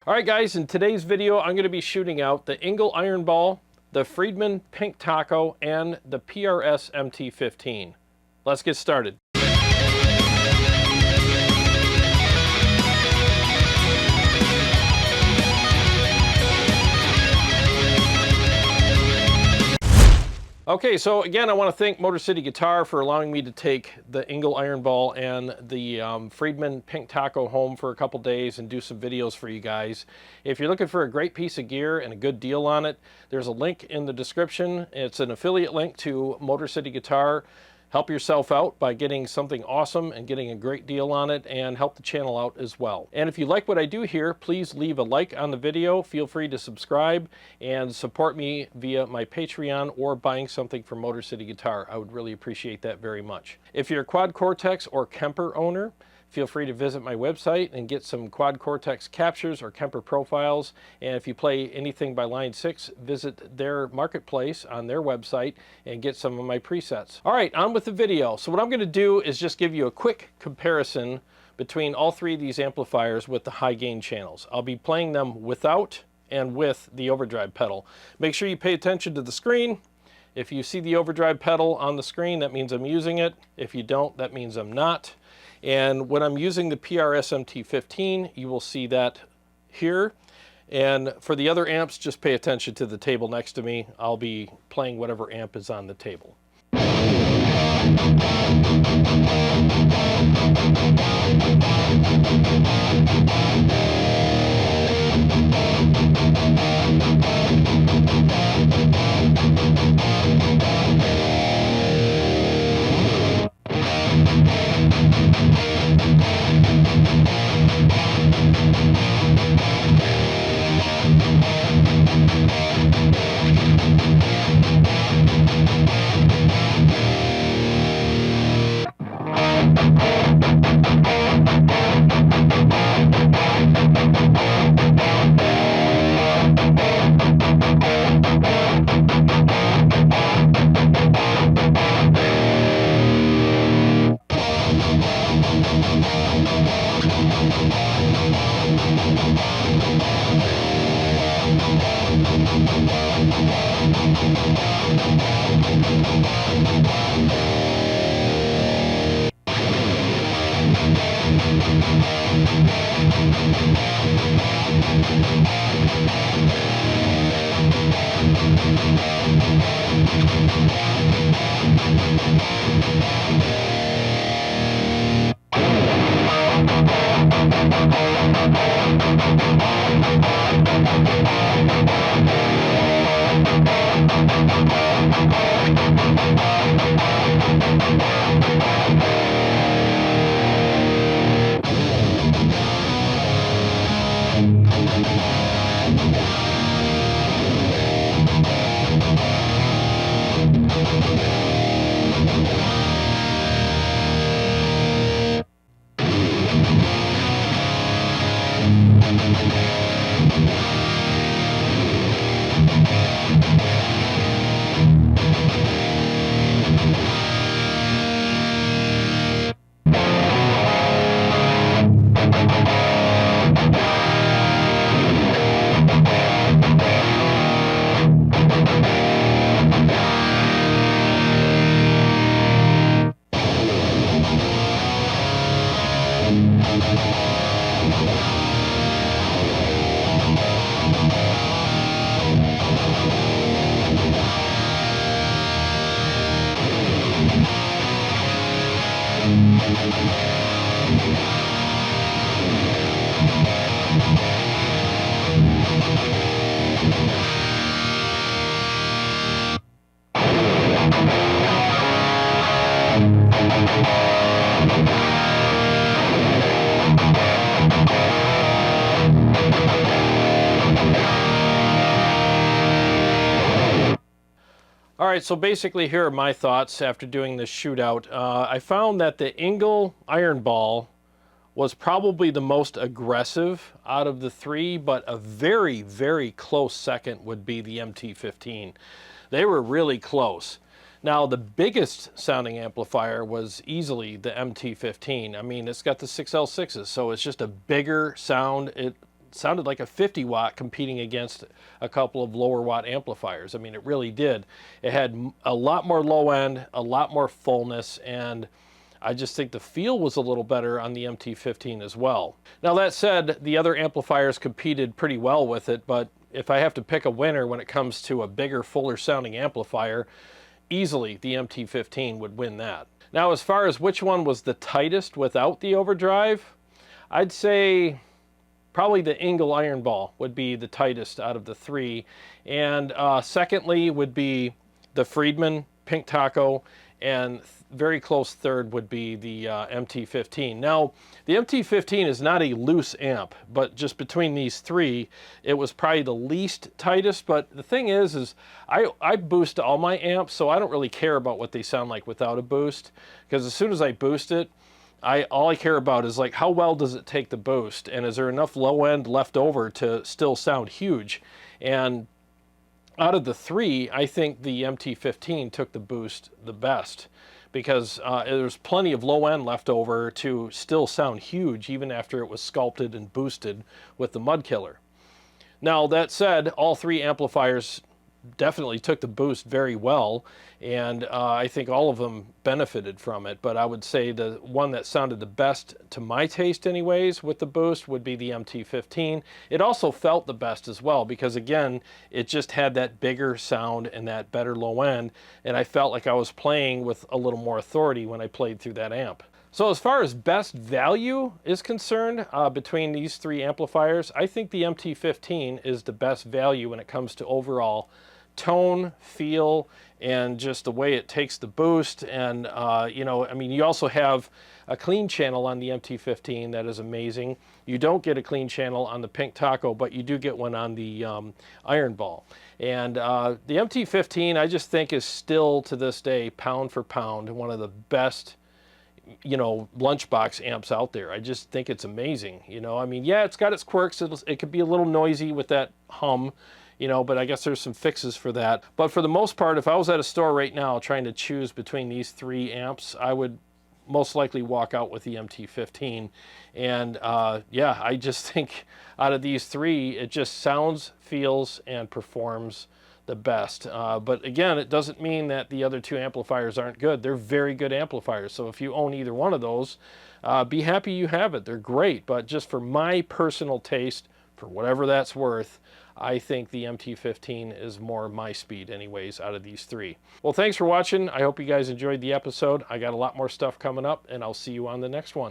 All right guys, in today's video I'm going to be shooting out the Engl Ironball, the Friedman Pink Taco, and the PRS MT15. Let's get started. Okay, so again, I want to thank Motor City Guitar for allowing me to take the Engl Ironball and the Friedman Pink Taco home for a couple days and do some videos for you guys. If you're looking for a great piece of gear and a good deal on it, there's a link in the description. It's an affiliate link to Motor City Guitar. Help yourself out by getting something awesome and getting a great deal on it, and help the channel out as well. And if you like what I do here, please leave a like on the video. Feel free to subscribe and support me via my Patreon or buying something from Motor City Guitar. I would really appreciate that very much. If you're a Quad Cortex or KEMPER owner, feel free to visit my website and get some Quad Cortex captures or KEMPER profiles. And if you play anything by Line 6, visit their marketplace on their website and get some of my presets. All right, on with the video. So what I'm going to do is just give you a quick comparison between all three of these amplifiers with the high gain channels. I'll be playing them without and with the overdrive pedal. Make sure you pay attention to the screen. If you see the overdrive pedal on the screen, that means I'm using it. If you don't, that means I'm not. And when I'm using the PRS MT15, you will see that here. And for the other amps, just pay attention to the table next to me. I'll be playing whatever amp is on the table. All right, so basically here are my thoughts after doing this shootout. I found that the Engl Ironball was probably the most aggressive out of the three, but a very, very close second would be the MT15. They were really close. Now, the biggest sounding amplifier was easily the MT15. I mean, it's got the 6L6s, so it's just a bigger sound. It sounded like a 50 watt competing against a couple of lower watt amplifiers. I mean, it really did. It had a lot more low end, a lot more fullness, and I just think the feel was a little better on the MT15 as well. Now that said, the other amplifiers competed pretty well with it, but if I have to pick a winner when it comes to a bigger, fuller sounding amplifier, easily the MT15 would win that. Now, as far as which one was the tightest without the overdrive, I'd say probably the Engl Ironball would be the tightest out of the three. And secondly would be the Friedman Pink Taco, and very close third would be the MT15. Now, the MT15 is not a loose amp, but just between these three, it was probably the least tightest. But the thing is I boost all my amps, so I don't really care about what they sound like without a boost, because as soon as I boost it, all I care about is like how well does it take the boost, and is there enough low end left over to still sound huge. And out of the three, I think the MT15 took the boost the best, because there's plenty of low end left over to still sound huge even after it was sculpted and boosted with the Mud Killer. Now that said, all three amplifiers definitely took the boost very well, and I think all of them benefited from it, but I would say the one that sounded the best to my taste anyways with the boost would be the MT15. It also felt the best as well, because again, it just had that bigger sound and that better low end, and I felt like I was playing with a little more authority when I played through that amp. So as far as best value is concerned between these three amplifiers, I think the MT15 is the best value when it comes to overall tone, feel, and just the way it takes the boost. And you know, I mean, you also have a clean channel on the MT15 that is amazing. You don't get a clean channel on the Pink Taco, but you do get one on the Ironball. And the MT15, I just think, is still to this day, pound for pound, one of the best, you know, lunchbox amps out there. I just think it's amazing. You know, I mean, yeah, it's got its quirks. It could be a little noisy with that hum, you know, but I guess there's some fixes for that. But for the most part, if I was at a store right now trying to choose between these three amps, I would most likely walk out with the MT15. And yeah, I just think out of these three, it just sounds, feels, and performs the best. But again, it doesn't mean that the other two amplifiers aren't good. They're very good amplifiers. So if you own either one of those, be happy you have it. They're great. But just for my personal taste, for whatever that's worth, I think the MT15 is more my speed anyways out of these three. Well, thanks for watching. I hope you guys enjoyed the episode. I got a lot more stuff coming up, and I'll see you on the next one.